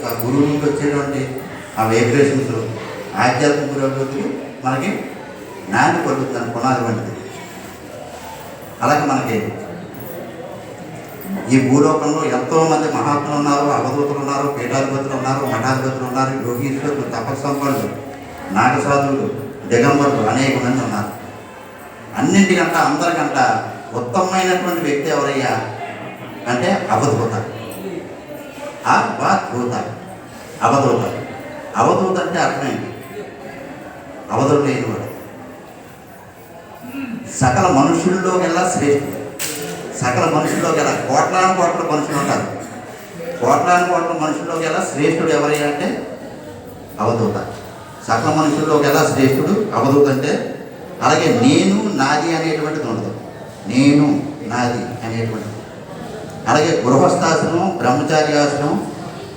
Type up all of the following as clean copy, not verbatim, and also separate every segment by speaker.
Speaker 1: ఆ గురువు నుంచి వచ్చేటువంటి ఆ వైబ్రేషన్స్ ఆధ్యాత్మిక పురోగతికి మనకి నాంది పడుతుందని పునాది వంటిది. అలాగే మనకి ఈ భూలోకంలో ఎంతోమంది మహాత్ములు ఉన్నారు, అవధూతులు ఉన్నారు, పీఠాధిపతులు ఉన్నారు, మఠాధిపతులు ఉన్నారు, యోగీశ్వరులు, తపస్సంపన్నులు, నాగసాధువులు, దిగంబరులు అనేక మంది ఉన్నారు. అన్నింటికంట అందరికంట ఉత్తమమైనటువంటి వ్యక్తి ఎవరయ్యా అంటే అవధూత. అవధూత అవధూత అంటే అర్థమైంది అవధులు లేనివాడు. సకల మనుషుల్లోకెల్లా శ్రేష్ఠుడు. సకల మనుషుల్లోకెల్లా కోట్లాను కోట్ల మనుషులు ఉంటారు. కోట్లాను కోట్ల మనుషుల్లోకెల్లా శ్రేష్ఠుడు ఎవరయ్యా అంటే అవధూత. సకల మనుషుల్లోకెల్లా శ్రేష్ఠుడు అవధూత అంటే. అలాగే నేను నాది అనేటువంటిది ఉండదు. నేను నాది అనేటువంటిది. అలాగే గృహస్థాశ్రమం, బ్రహ్మచార్యాశ్రమం,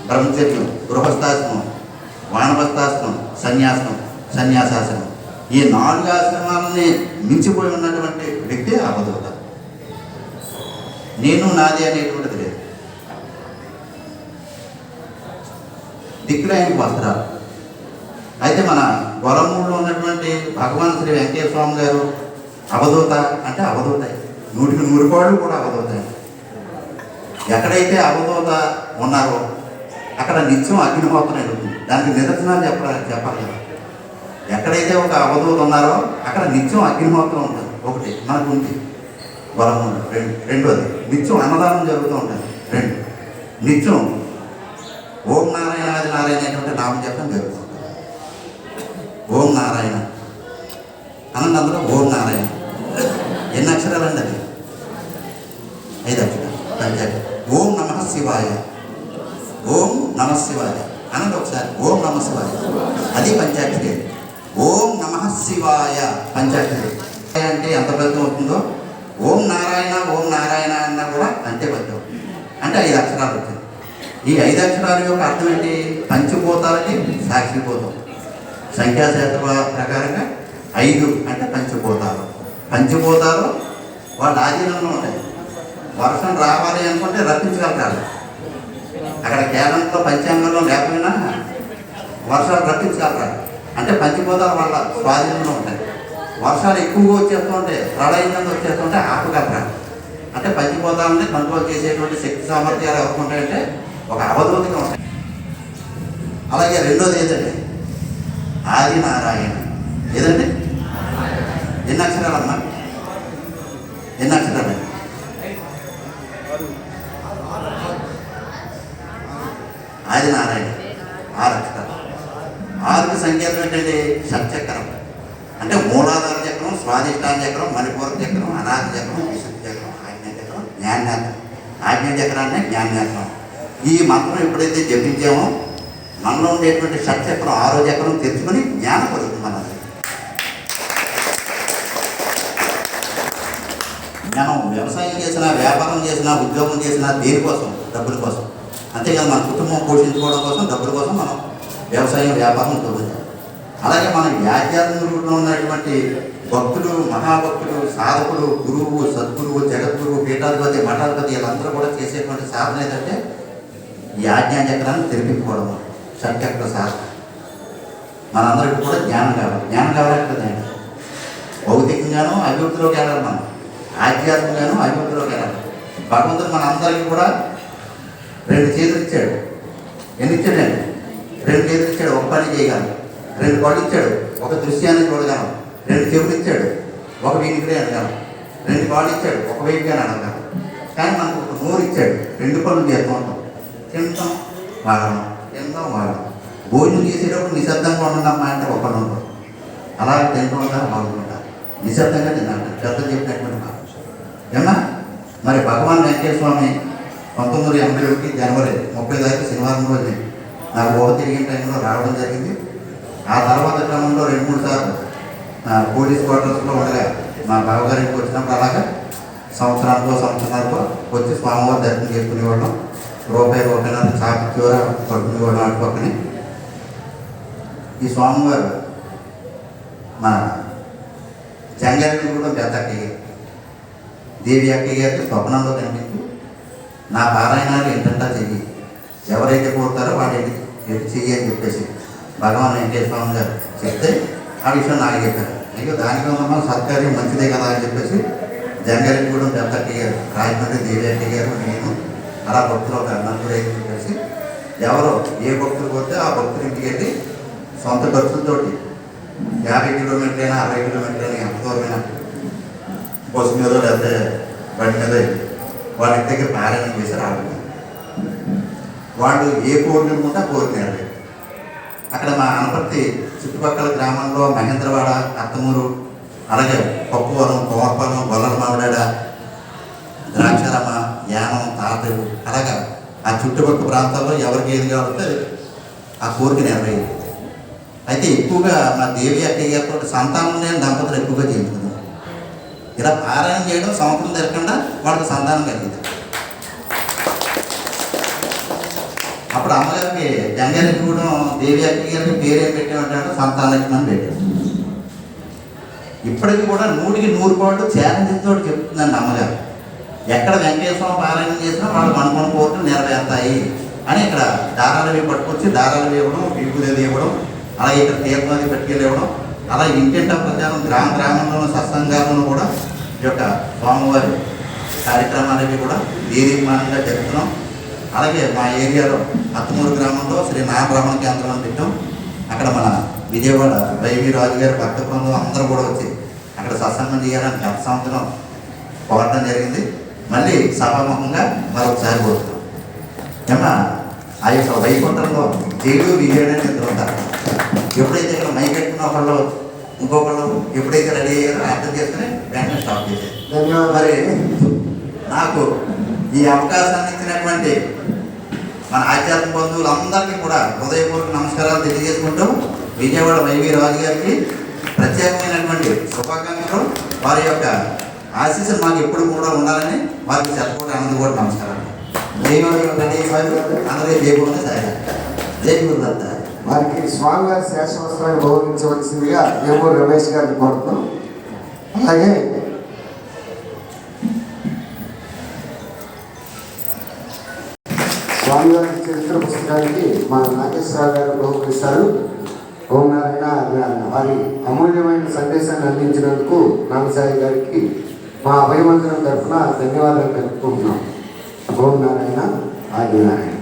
Speaker 1: బ్రహ్మచర్యం, గృహస్థాశ్రమం, వానప్రస్థాశ్రమం, సన్యాసాశ్రమం, ఈ 4 ఆశ్రమాలని మించిపోయి ఉన్నటువంటి వ్యక్తి అవధూత. నేను నాది అనేటువంటిది లేదు. దిక్కులేని వస్త్రాలు. అయితే మన గొలమూడులో ఉన్నటువంటి భగవాన్ శ్రీ వెంకటేశ్వర స్వామి గారు అవధూత అంటే అవధూత. 100కి 100 పాళ్ళు కూడా అవధూత. ఎక్కడైతే అవధూత ఉన్నారో అక్కడ నిత్యం అగ్నిహోత్రం జరుగుతుంది. దానికి నిదర్శనాలు చెప్పాలి కదా. ఎక్కడైతే ఒక అవధూత ఉన్నారో అక్కడ నిత్యం అగ్నిహోత్రం ఉంటుంది. ఒకటి మనకు ఉంది గొలమూడు. రెండోది నిత్యం అన్నదానం జరుగుతూ ఉంటుంది. 2 నిత్యం ఓం నారాయణ ఆది నారాయణ అనేటువంటి నామం చెప్పడం జరుగుతుంది. ఓం నారాయణ అనంత అందులో ఓం నారాయణ ఎన్ని అక్షరాలు అండి? అది 5 అక్షరాలు. పంచాయతీ ఓం నమః శివాయ. ఓం నమః శివాయ అనండి ఒకసారి. ఓం నమః శివాయ అది పంచాక్షరి. ఓం నమః శివాయ పంచాక్షరి అంటే ఎంత ఫలితం అవుతుందో ఓం నారాయణ అన్నా కూడా అంతే ఫలితం అవుతుంది. అంటే 5 అక్షరాలు వచ్చింది. ఈ 5 అక్షరాల యొక్క అర్థం ఏంటి? పంచభూతాలకి సాక్షిభూతం. సంఖ్యాశాస్త్ర ప్రకారంగా 5 అంటే పంచభూతాలు. పంచభూతాలు వాళ్ళ ఆధీనంలో ఉంటాయి. వర్షం రావాలి అనుకుంటే రప్పించగలుగుతారు. అక్కడ కేరళంలో పంచాంగంలో లేకపోయినా వర్షాలు రప్పించగలుగుతారు. అంటే పంచభూతాలు వాళ్ళ స్వాధీనంలో ఉంటాయి. వర్షాలు ఎక్కువగా వచ్చేస్తుంటే ప్రళయంగా వచ్చేస్తుంటే ఆపగలుగుతారు. అంటే పంచభూతాలని కంట్రోల్ చేసేటువంటి శక్తి సామర్థ్యాలు ఎవరికి ఉంటాయంటే ఒక అవధూతిగా ఉంటాయి. అలాగే రెండోది ఏదంటే ఆది నారాయణ. ఏదండి? ఎన్ని అక్షరాలమ్మా? ఎన్ని అక్షరాలు? ఆది నారాయణ 6 అక్షరాలు. 6కి సంకేతం ఏంటంటే షట్చక్రం. అంటే మూలాధార చక్రం, స్వాధిష్టాన చక్రం, మణిపూర చక్రం, అనాది చక్రం, విశుద్ధి చక్రం, ఆజ్ఞా చక్రం, జ్ఞానేత్రం. ఆజ్ఞా చక్రాన్ని జ్ఞానేత్రం. ఈ మంత్రం ఎప్పుడైతే జపించామో మనలో ఉండేటువంటి షట్చక్రం 6వ చక్రం తెచ్చుకొని జ్ఞానం కలుగుతుంది. మనది మనం వ్యవసాయం చేసినా, వ్యాపారం చేసినా, ఉద్యోగం చేసినా దేనికోసం? డబ్బుల కోసం. అంతేకాదు మన కుటుంబం పోషించుకోవడం కోసం, డబ్బుల కోసం మనం వ్యవసాయం, వ్యాపారం చదువుతాం. అలాగే మన ఆధ్యాత్మికంలో ఉన్నటువంటి భక్తులు, మహాభక్తులు, సాధకులు, గురువు, సద్గురువు, జగద్గురువు, పీఠాధిపతి, మఠాధిపతి వీళ్ళందరూ కూడా చేసేటువంటి సాధన ఏంటంటే ఈ ఆజ్ఞా చక్రాన్ని తెరిపించుకోవడం. షట్చక్ర సాధన. మనందరికీ కూడా జ్ఞానం కావాలి. జ్ఞానం కావాలంటే భౌతికంగానూ అభివృద్ధిలోకి వెళ్ళాలి. మనం ఆధ్యాత్మికంగానూ అభివృద్ధిలోకి వెళ్ళాలి. భగవంతుడు మనందరికీ కూడా 2 చేతులు ఇచ్చాడు. ఎన్ని ఇచ్చాడండి? 2 చేతులు ఇచ్చాడు. ఒక పని చేయగలం. 2 కళ్ళు ఇచ్చాడు. ఒక దృశ్యాన్ని చూడగలం. 2 చెవులు ఇచ్చాడు. ఒక వీనికిడే అనగలం. 2 కాళ్ళు ఇచ్చాడు. ఒక వైపుగానే అనగలం. కానీ మనకు ఒక నోరు ఇచ్చాడు. 2 పనులు చేస్తూ ఉంటాం. తింటాం, వాడడం, తింటాం, వాడడం. భోజనం చేసేటప్పుడు నిశ్శబ్దంగా ఉండమ్మా అంటే ఒకళ్ళు ఉంటాం. అలాగే తింటూ ఉంటారు, బాగుంటుంటారు. నిశ్శబ్దంగా తింటారు. పెద్ద చెప్పినటువంటి మాట ఏమన్నా. మరి భగవాన్ వెంకటేశ్వర స్వామి 1981 జనవరి 30 తారీఖు శనివారం రోజు నాకు ఊహ తిరిగిన టైంలో రావడం జరిగింది. ఆ తర్వాత క్రమంలో 2-3 సార్లు పోలీస్ క్వార్టర్స్లో ఉండగా మా బావగారికి వచ్చినప్పుడు అలాగా సంవత్సరానికో వచ్చి స్వామివారి దర్శనం చేసుకునేవాళ్ళం. రూపాయన్నర చాపి చివర పట్టుకునేవాళ్ళం అటుపక్కని. ఈ స్వామివారు మా జంగారెడ్డి కూడా పెద్ద అక్కయ్య, దేవి అక్కయ్య గారికి స్వప్నంలో కనిపించి నా పారాయణాలు ఏంటంటా చెయ్యి, ఎవరైతే కోరుతారో వాటిని చెయ్యి అని చెప్పేసి భగవాన్ వెంకటేశ్వర స్వామి గారు చెప్తే ఆ విషయం నాకు చెప్పారు. అయ్యో దానికి ఉన్న సత్కార్యం మంచిదే కదా అని చెప్పేసి జంగారెడ్డిగూడెం పెద్దట్టి గారు, రాజమండ్రి దేవిరెడ్డి గారు, నేను అలా భక్తులు ఒక నలుగురు అని చెప్పేసి ఎవరో ఏ భక్తులు పోతే ఆ భక్తులు ఇంటికి వెళ్ళి సొంత ఖర్చులతోటి 50 కిలోమీటర్లైనా 60 కిలోమీటర్లైనా ఎంత దూరమైనా బస్సు మీద లేకపోతే బండి మీద వాళ్ళ ఇంటి దగ్గర పారాయణం చేశారు. ఆడుకుని వాళ్ళు ఏ కోరిక అనుకుంటే ఆ కోరిక నెరవేరు. అక్కడ మా అనపర్తి చుట్టుపక్కల గ్రామంలో మహేంద్రవాడ, అత్తమూరు, అలాగే పప్పువరం, కోమర్పాలెం, గొల్లల మామిడాడ, ద్రాక్షరమ, యానం, తాతలు, అలాగా ఆ చుట్టుపక్కల ప్రాంతాల్లో ఎవరికి ఏది కావాలంటే ఆ కోరిక నెరవేరింది. అయితే ఎక్కువగా మా దేవి అక్కయ్య గారితో సంతానం లేని దంపతులు ఎక్కువగా చేయించుకున్నారు. ఇలా పారాయణం చేయడం సంవత్సరం తిరగకుండా వాళ్ళకి సంతానం కలిగింది. అప్పుడు అమ్మగారికి జంగారెడ్డిగూడెం దేవి అక్కయ్య గారికి పేరేం పెట్టామంటే సంతానలక్ష్మి అని పెట్టారు. ఇప్పటికీ కూడా 100కి 100 ఛాలెంజ్ తోటి చెప్తుందండి అమ్మగారు. ఎక్కడ వెంకటేశ్వర పారాయణం చేసినా వాళ్ళకి అనుకున్న కోరికలు నెరవేరుతాయి అని ఇక్కడ దారాలు వేవి పట్టుకొచ్చి దారాలు వేయడం, విభూది ఇవ్వడం, అలాగే ఇక్కడ తీర్థనది పట్టుకెళ్ళి ఇవ్వడం, అలా ఇంటింటా ప్రచారం గ్రామంలో సత్సంగాలను కూడా ఈ యొక్క స్వామివారి కార్యక్రమాలవి కూడా దీర్ఘమానంగా జరుపుతున్నాం. అలాగే మా ఏరియాలో అత్తమూరు గ్రామంలో శ్రీ నారాయణ కేంద్రం అని పెట్టాం. అక్కడ మన విజయవాడ వైవి రాజు గారి భక్త బృందం అందరూ కూడా వచ్చి అక్కడ సత్సంగం చేయాలని గత సంవత్సరం కోరడం జరిగింది. మళ్ళీ సభాముఖంగా మరొకసారి కోరుతున్నాం. ఏమన్నా ఆ యొక్క వైకుంఠంలో జైలు విజయడని ఇద్దరు ఉంటారు. ఎప్పుడైతే ఇక్కడ మైక్ కట్టుకున్న ఒకళ్ళు ఇంకొకళ్ళు ఎప్పుడైతే రెడీ అయ్యారో అర్థం చేసుకుని వెంటనే స్టాప్ చేశారు. మరి నాకు ఈ అవకాశాన్ని ఇచ్చినటువంటి మన ఆధ్యాత్మిక బంధువులందరికీ కూడా హృదయపూర్వక నమస్కారాలు తెలియజేసుకుంటూ విజయవాడ వైవి రాజు గారికి ప్రత్యేకమైనటువంటి శుభాకాంక్షలు, వారి యొక్క ఆశీస్సులు మాకు ఎప్పుడు కూడా ఉండాలని వారికి చెప్పకుండా అన్నది కూడా నమస్కారం. అందరూ జయపూర్ణ సాయి జయపూర్దంత
Speaker 2: వారికి స్వామివారి శేషవస్త్రాన్ని గౌరవించవలసిందిగా ఏమూరు రమేష్ గారిని కోరుతున్నాం. అలాగే స్వామివారి చరిత్ర పుస్తకానికి మా నాగేశ్వరరావు గారు బహుకరిస్తారు. ఓం నారాయణ వారి అమూల్యమైన సందేశాన్ని అందించినందుకు నాగసాయి గారికి మా అభయమంత్రం తరఫున ధన్యవాదాలు తెలుపుకుంటున్నాం. ఓం నారాయణ ఆది నారాయణ.